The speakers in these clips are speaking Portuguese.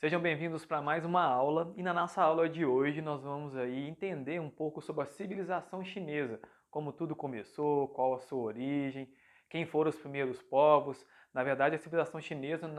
Sejam bem-vindos para mais uma aula e na nossa aula de hoje nós vamos aí entender um pouco sobre a civilização chinesa, como tudo começou, qual a sua origem, quem foram os primeiros povos. Na verdade, a civilização chinesa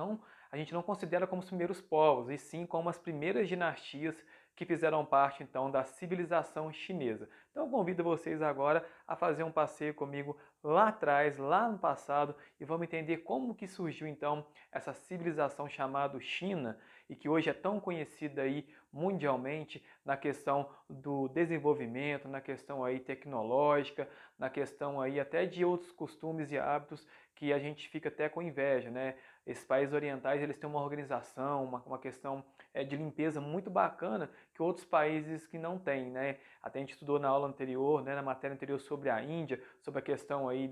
a gente não considera como os primeiros povos, e sim como as primeiras dinastias que fizeram parte então da civilização chinesa. Então eu convido vocês agora a fazer um passeio comigo lá atrás, lá no passado, e vamos entender como que surgiu então essa civilização chamada China e que hoje é tão conhecida aí mundialmente na questão do desenvolvimento, na questão aí tecnológica, na questão aí até de outros costumes e hábitos que a gente fica até com inveja, né? Esses países orientais, eles têm uma organização, uma questão de limpeza muito bacana que outros países que não têm, né? Até a gente estudou na aula anterior, né, na matéria anterior sobre a Índia, sobre a questão aí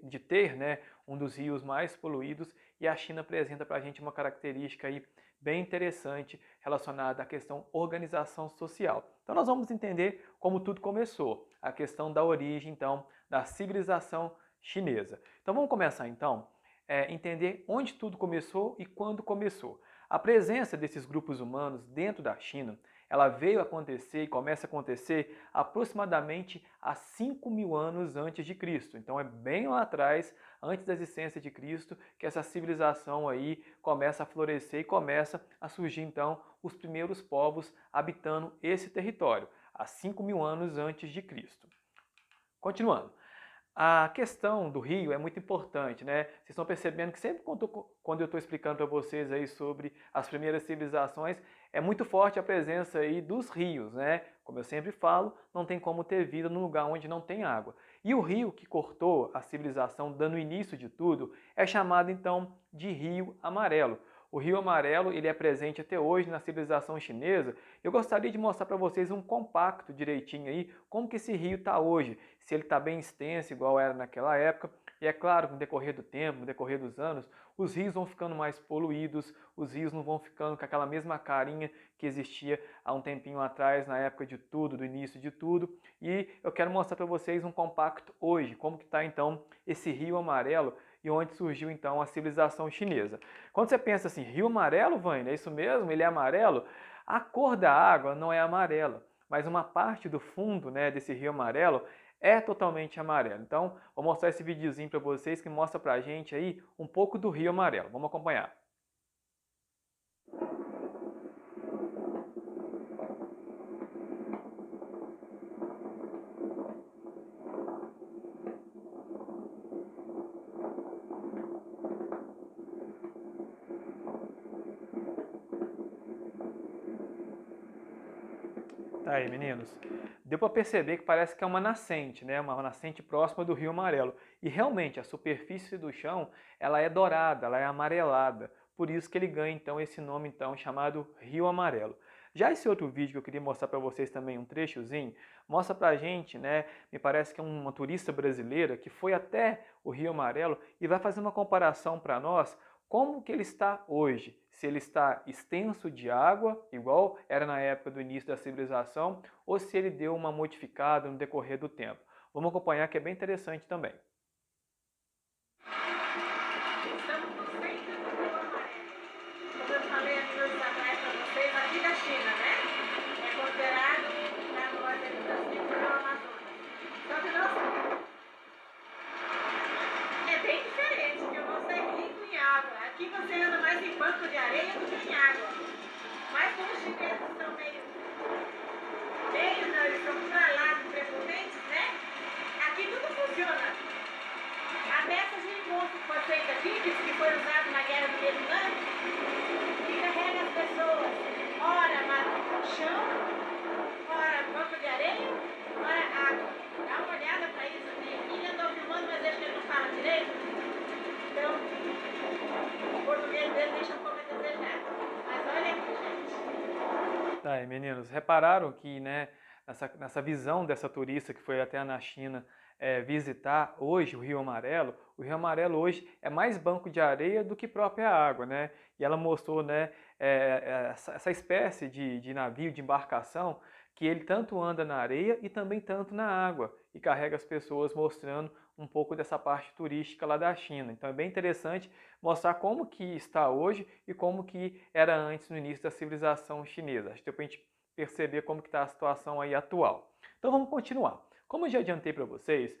de ter, né, um dos rios mais poluídos, e a China apresenta para a gente uma característica aí bem interessante relacionada à questão organização social. Então nós vamos entender como tudo começou, a questão da origem então da civilização chinesa. Então vamos começar então entender onde tudo começou e quando começou. A presença desses grupos humanos dentro da China, ela veio acontecer e começa a acontecer aproximadamente há 5.000 anos antes de Cristo. Então é bem lá atrás, antes da existência de Cristo, que essa civilização aí começa a florescer e começa a surgir então os primeiros povos habitando esse território, há 5.000 anos antes de Cristo. Continuando. A questão do rio é muito importante, né? Vocês estão percebendo que sempre quando eu estou explicando para vocês aí sobre as primeiras civilizações, é muito forte a presença aí dos rios, né? Como eu sempre falo, não tem como ter vida num lugar onde não tem água. E o rio que cortou a civilização, dando início de tudo, é chamado então de Rio Amarelo. O Rio Amarelo ele é presente até hoje na civilização chinesa. Eu gostaria de mostrar para vocês um compacto direitinho aí, como que esse rio está hoje, se ele está bem extenso, igual era naquela época. E é claro que no decorrer do tempo, no decorrer dos anos, os rios vão ficando mais poluídos, os rios não vão ficando com aquela mesma carinha que existia há um tempinho atrás, na época de tudo, do início de tudo. E eu quero mostrar para vocês um compacto hoje, como que está então esse Rio Amarelo e onde surgiu então a civilização chinesa. Quando você pensa assim, Rio Amarelo, Vânia, é isso mesmo? Ele é amarelo? A cor da água não é amarela, mas uma parte do fundo, né, desse Rio Amarelo é totalmente amarelo. Então, vou mostrar esse videozinho para vocês que mostra pra gente aí um pouco do Rio Amarelo. Vamos acompanhar. Tá aí, meninos. Deu para perceber que parece que é uma nascente, né? Uma nascente próxima do Rio Amarelo. E realmente a superfície do chão, ela é dourada, ela é amarelada. Por isso que ele ganha então esse nome então chamado Rio Amarelo. Já esse outro vídeo que eu queria mostrar para vocês também um trechozinho, mostra pra gente, né? Me parece que é uma turista brasileira que foi até o Rio Amarelo e vai fazer uma comparação para nós como que ele está hoje? Se ele está extenso de água, igual era na época do início da civilização, ou se ele deu uma modificada no decorrer do tempo. Vamos acompanhar que é bem interessante também. Estamos no centro do Rio Amarelo. Como eu falei há minutos atrás para vocês, aqui da China, né? É considerado na ordem do centro do Amazonas. Só que nós é bem diferente, que o nosso é rico em água. Aqui você anda mais em banco de areia do que em água. Mas como os chineses são não, eles são pra lá de prepotentes, né? Aqui tudo funciona. Até essa geringonça que foi feita aqui, que foi usada na guerra do Vietnã, que carrega as pessoas, ora no chão, ora banco de areia, ora água. Dá uma olhada para isso aqui. Ele andou filmando, mas acho que ele não fala direito. Então, o português dele deixa um pouco a desejar. Mas olha aqui, gente. Tá aí, meninos, repararam que, né, nessa visão dessa turista que foi até na China visitar hoje o Rio Amarelo hoje é mais banco de areia do que própria água, né? E ela mostrou, né, essa espécie de navio, de embarcação, que ele tanto anda na areia e também tanto na água e carrega as pessoas mostrando um pouco dessa parte turística lá da China. Então é bem interessante mostrar como que está hoje e como que era antes no início da civilização chinesa. Acho que deu para a gente perceber como que está a situação aí atual. Então vamos continuar. Como eu já adiantei para vocês,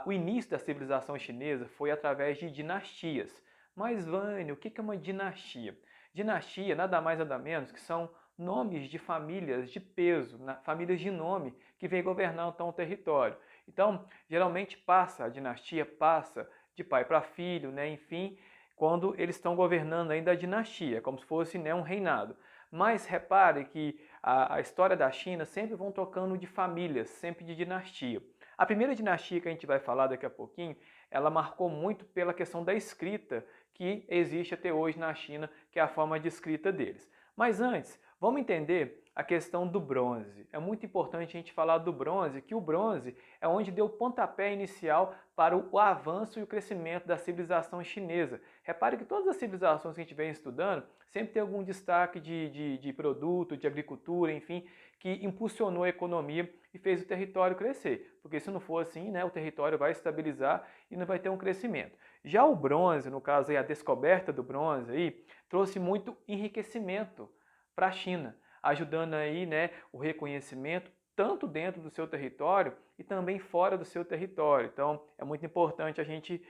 o início da civilização chinesa foi através de dinastias. Mas, Vânia, o que é uma dinastia? Dinastia nada mais nada menos que são nomes de famílias de peso, famílias de nome que vêm governar então o território. Então, geralmente a dinastia passa de pai para filho, né? Enfim, quando eles estão governando ainda a dinastia, como se fosse, né, um reinado. Mas repare que a história da China sempre vão tocando de famílias, sempre de dinastia. A primeira dinastia que a gente vai falar daqui a pouquinho, ela marcou muito pela questão da escrita que existe até hoje na China, que é a forma de escrita deles. Mas antes, vamos entender a questão do bronze. É muito importante a gente falar do bronze, que o bronze é onde deu o pontapé inicial para o avanço e o crescimento da civilização chinesa. Repare que todas as civilizações que a gente vem estudando sempre tem algum destaque de produto, de agricultura, enfim, que impulsionou a economia e fez o território crescer. Porque se não for assim, né, o território vai estabilizar e não vai ter um crescimento. Já o bronze, no caso aí, a descoberta do bronze aí, trouxe muito enriquecimento para a China, ajudando aí, né, o reconhecimento tanto dentro do seu território e também fora do seu território. Então, é muito importante a gente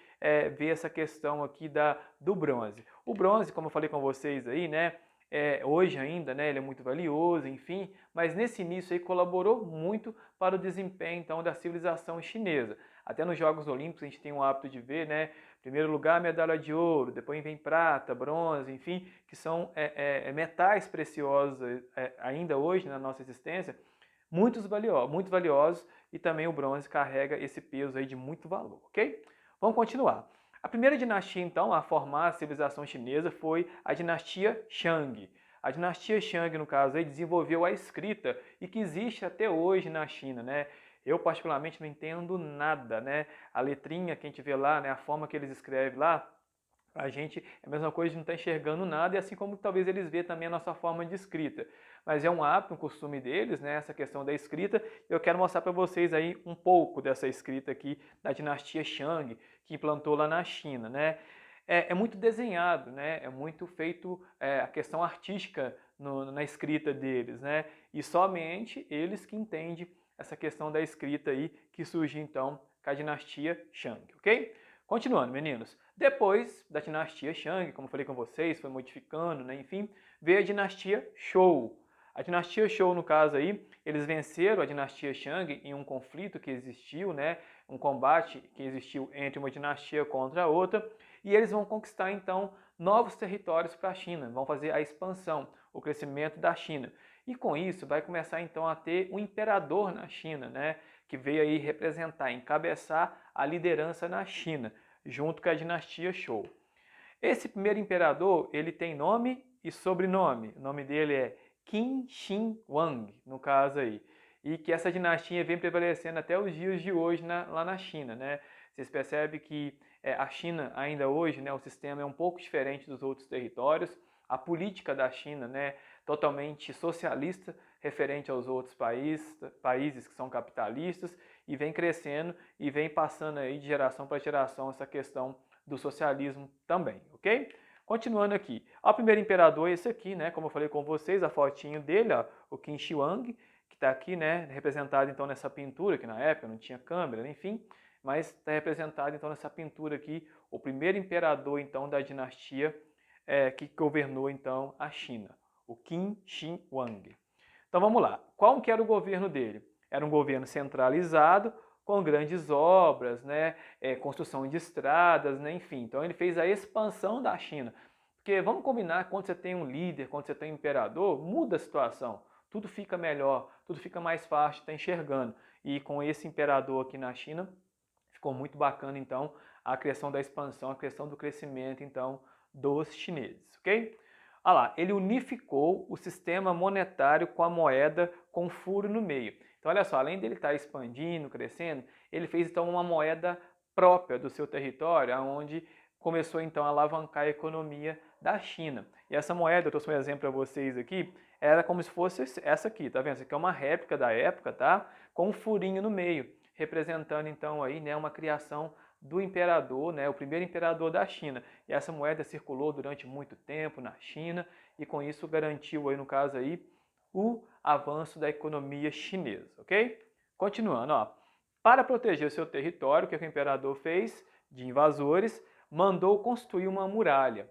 ver essa questão aqui do bronze. O bronze, como eu falei com vocês aí, né, hoje ainda, né, ele é muito valioso, enfim, mas nesse início aí colaborou muito para o desempenho, então, da civilização chinesa. Até nos Jogos Olímpicos a gente tem o hábito de ver, né, primeiro lugar, medalha de ouro, depois vem prata, bronze, enfim, que são metais preciosos ainda hoje na nossa existência, muito valiosos, e também o bronze carrega esse peso aí de muito valor, ok? Vamos continuar. A primeira dinastia, então, a formar a civilização chinesa foi a dinastia Shang. A dinastia Shang, no caso, aí, desenvolveu a escrita e que existe até hoje na China, né? Eu, particularmente, não entendo nada, né? A letrinha que a gente vê lá, né? A forma que eles escrevem lá, a gente é a mesma coisa de não estar enxergando nada, e assim como talvez eles vejam também a nossa forma de escrita. Mas é um hábito, um costume deles, né, essa questão da escrita. Eu quero mostrar para vocês aí um pouco dessa escrita aqui da dinastia Shang, que implantou lá na China, né. É muito desenhado, né, é muito feito a questão artística na escrita deles, né, e somente eles que entendem essa questão da escrita aí, que surge então com a dinastia Shang, ok? Continuando, meninos. Depois da dinastia Shang, como eu falei com vocês, foi modificando, né, enfim, veio a dinastia Zhou. A dinastia Zhou, no caso aí, eles venceram a dinastia Shang em um conflito que existiu, né, um combate que existiu entre uma dinastia contra a outra, e eles vão conquistar então novos territórios para a China, vão fazer a expansão, o crescimento da China. E com isso vai começar então a ter um imperador na China, né, que veio aí representar, encabeçar a liderança na China, junto com a dinastia Zhou. Esse primeiro imperador, ele tem nome e sobrenome. O nome dele é Qin Shi Huang, no caso aí. E que essa dinastia vem prevalecendo até os dias de hoje lá na China, né? Vocês percebem que a China ainda hoje, né, o sistema é um pouco diferente dos outros territórios. A política da China, né, totalmente socialista, referente aos outros países que são capitalistas, e vem crescendo e vem passando aí de geração para geração essa questão do socialismo também, ok? Continuando aqui, o primeiro imperador é esse aqui, né? Como eu falei com vocês, a fotinho dele, ó, o Qin Shi Huang, que está aqui, né? Representado então nessa pintura, que na época não tinha câmera, enfim, mas está representado então nessa pintura aqui, o primeiro imperador então da dinastia que governou então a China, o Qin Shi Huang. Então vamos lá, qual que era o governo dele? Era um governo centralizado, com grandes obras, né, construção de estradas, né, enfim. Então ele fez a expansão da China. Porque vamos combinar, quando você tem um líder, quando você tem um imperador, muda a situação. Tudo fica melhor, tudo fica mais fácil de estar enxergando. E com esse imperador aqui na China, ficou muito bacana então a criação da expansão, a questão do crescimento então dos chineses, ok? Olha lá, ele unificou o sistema monetário com a moeda com furo no meio. Então, olha só, além dele estar expandindo, crescendo, ele fez então uma moeda própria do seu território, onde começou então a alavancar a economia da China. E essa moeda, eu trouxe um exemplo para vocês aqui, era como se fosse essa aqui, tá vendo? Essa aqui é uma réplica da época, tá? Com um furinho no meio, representando então aí, né, uma criação do imperador, né, o primeiro imperador da China. E essa moeda circulou durante muito tempo na China e com isso garantiu aí, no caso aí, o avanço da economia chinesa, ok? Continuando, ó. Para proteger o seu território, o que o imperador fez de invasores? Mandou construir uma muralha.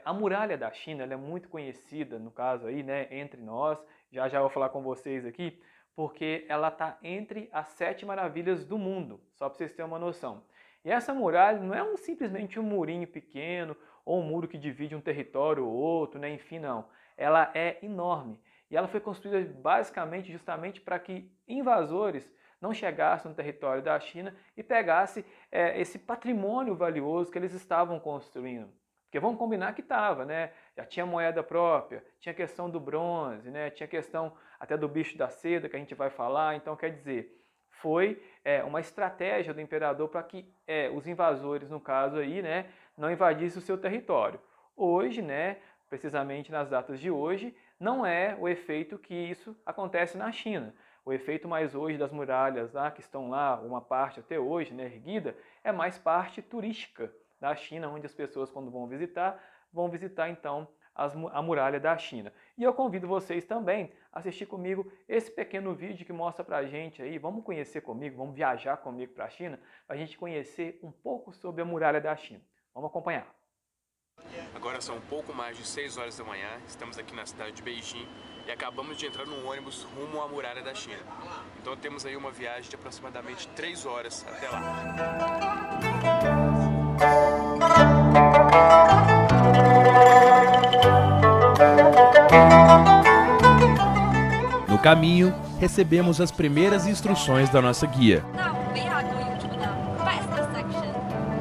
A muralha da China ela é muito conhecida, no caso aí, né, entre nós, já já vou falar com vocês aqui, porque ela está entre as 7 maravilhas do mundo, só para vocês terem uma noção. E essa muralha não é simplesmente um murinho pequeno ou um muro que divide um território ou outro, né, enfim, não. Ela é enorme e ela foi construída basicamente justamente para que invasores não chegassem no território da China e pegassem esse patrimônio valioso que eles estavam construindo. Porque vamos combinar que estava, né? Já tinha moeda própria, tinha questão do bronze, né? Tinha questão até do bicho da seda que a gente vai falar. Então, quer dizer, foi uma estratégia do imperador para que os invasores, no caso aí, né, não invadissem o seu território. Hoje, né, precisamente nas datas de hoje, não é o efeito que isso acontece na China. O efeito mais hoje das muralhas lá, que estão lá, uma parte até hoje, né, erguida, é mais parte turística da China, onde as pessoas, quando vão visitar então a muralha da China. E eu convido vocês também a assistir comigo esse pequeno vídeo que mostra pra gente aí, vamos conhecer comigo, vamos viajar comigo para a China, para a gente conhecer um pouco sobre a muralha da China. Vamos acompanhar. Agora são um pouco mais de 6 horas da manhã, estamos aqui na cidade de Beijing e acabamos de entrar num ônibus rumo à muralha da China. Então temos aí uma viagem de aproximadamente 3 horas até lá. No caminho, recebemos as primeiras instruções da nossa guia. Now we are going to the best section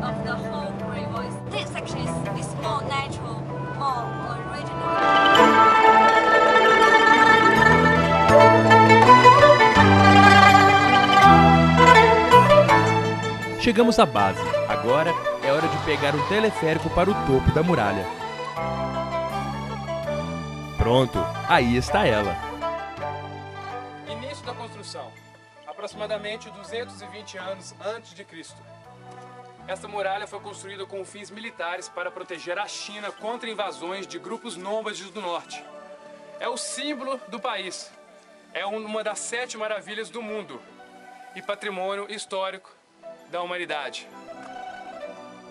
of the whole Great Wall. This section is more natural, more original. Chegamos à base. Agora é hora de pegar um teleférico para o topo da muralha. Pronto, aí está ela. Início da construção, aproximadamente 220 anos antes de Cristo. Esta muralha foi construída com fins militares para proteger a China contra invasões de grupos nômades do norte. É o símbolo do país. É uma das 7 maravilhas do mundo e patrimônio histórico da humanidade.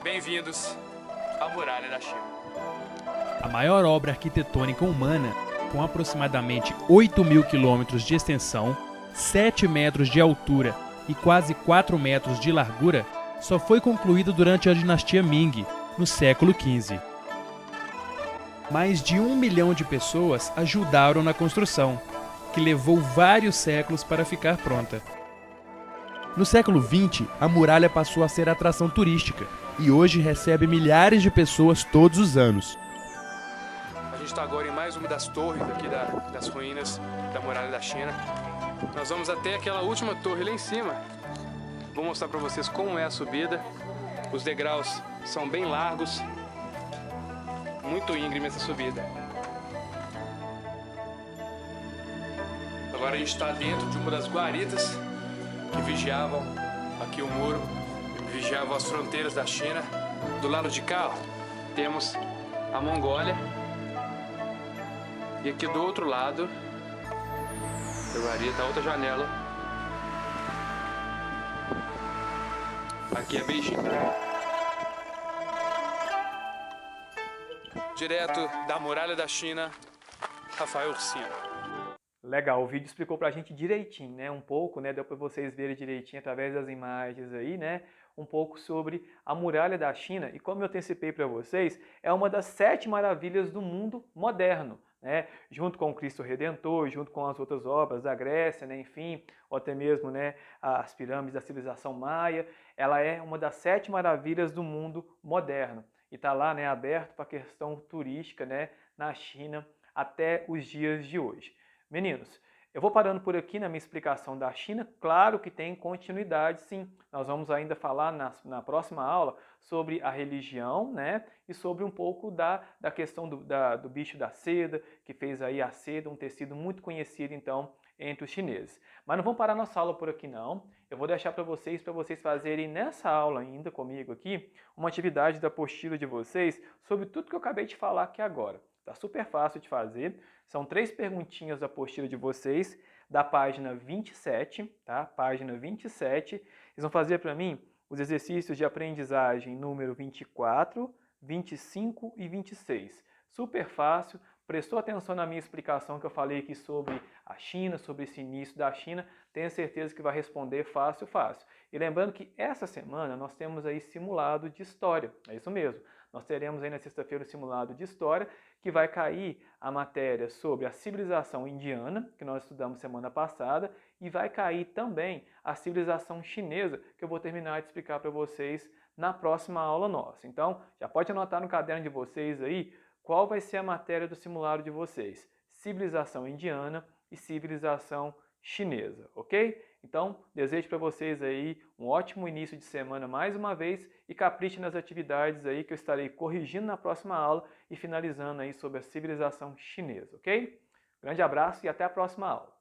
Bem-vindos à Muralha da China. A maior obra arquitetônica humana, com aproximadamente 8.000 quilômetros de extensão, 7 metros de altura e quase 4 metros de largura, só foi concluída durante a dinastia Ming, no século XV. Mais de 1 milhão de pessoas ajudaram na construção, que levou vários séculos para ficar pronta. No século XX, a muralha passou a ser atração turística e hoje recebe milhares de pessoas todos os anos. A gente está agora em mais uma das torres aqui das ruínas da Muralha da China. Nós vamos até aquela última torre lá em cima. Vou mostrar para vocês como é a subida. Os degraus são bem largos. Muito íngreme essa subida. Agora a gente está dentro de uma das guaritas que vigiavam aqui o muro, vigiavam as fronteiras da China. Do lado de cá, ó, temos a Mongólia. E aqui do outro lado da guarita, outra janela. Aqui é Beijing. Direto da Muralha da China, Rafael Ursino. Legal, o vídeo explicou pra gente direitinho, né? Um pouco, né? Deu para vocês verem direitinho através das imagens aí, né? Um pouco sobre a Muralha da China. E como eu antecipei para vocês, é uma das 7 maravilhas do mundo moderno, né? Junto com o Cristo Redentor, junto com as outras obras da Grécia, né? Enfim, ou até mesmo, né, as pirâmides da civilização maia. Ela é uma das 7 maravilhas do mundo moderno. E está lá, né, aberto para a questão turística, né, na China até os dias de hoje. Meninos, Eu vou parando por aqui na minha explicação da China. Claro que tem continuidade, sim. Nós vamos ainda falar na próxima aula sobre a religião, né? E sobre um pouco da questão do bicho da seda, que fez aí a seda, um tecido muito conhecido, então, entre os chineses. Mas não vamos parar nossa aula por aqui, não. Eu vou deixar para vocês fazerem nessa aula ainda comigo aqui, uma atividade da apostila de vocês sobre tudo que eu acabei de falar aqui agora. Tá super fácil de fazer. São 3 perguntinhas da apostila de vocês, da página 27, tá? Página 27. Vocês vão fazer para mim os exercícios de aprendizagem número 24, 25 e 26. Super fácil. Prestou atenção na minha explicação que eu falei aqui sobre a China, sobre esse início da China, tenho certeza que vai responder fácil, fácil. E lembrando que essa semana nós temos aí simulado de história, é isso mesmo. Nós teremos aí na sexta-feira o simulado de história, que vai cair a matéria sobre a civilização indiana, que nós estudamos semana passada, e vai cair também a civilização chinesa, que eu vou terminar de explicar para vocês na próxima aula nossa. Então, já pode anotar no caderno de vocês aí qual vai ser a matéria do simulado de vocês. Civilização indiana e civilização chinesa, ok? Então, desejo para vocês aí um ótimo início de semana mais uma vez e capriche nas atividades aí que eu estarei corrigindo na próxima aula e finalizando aí sobre a civilização chinesa, ok? Grande abraço e até a próxima aula.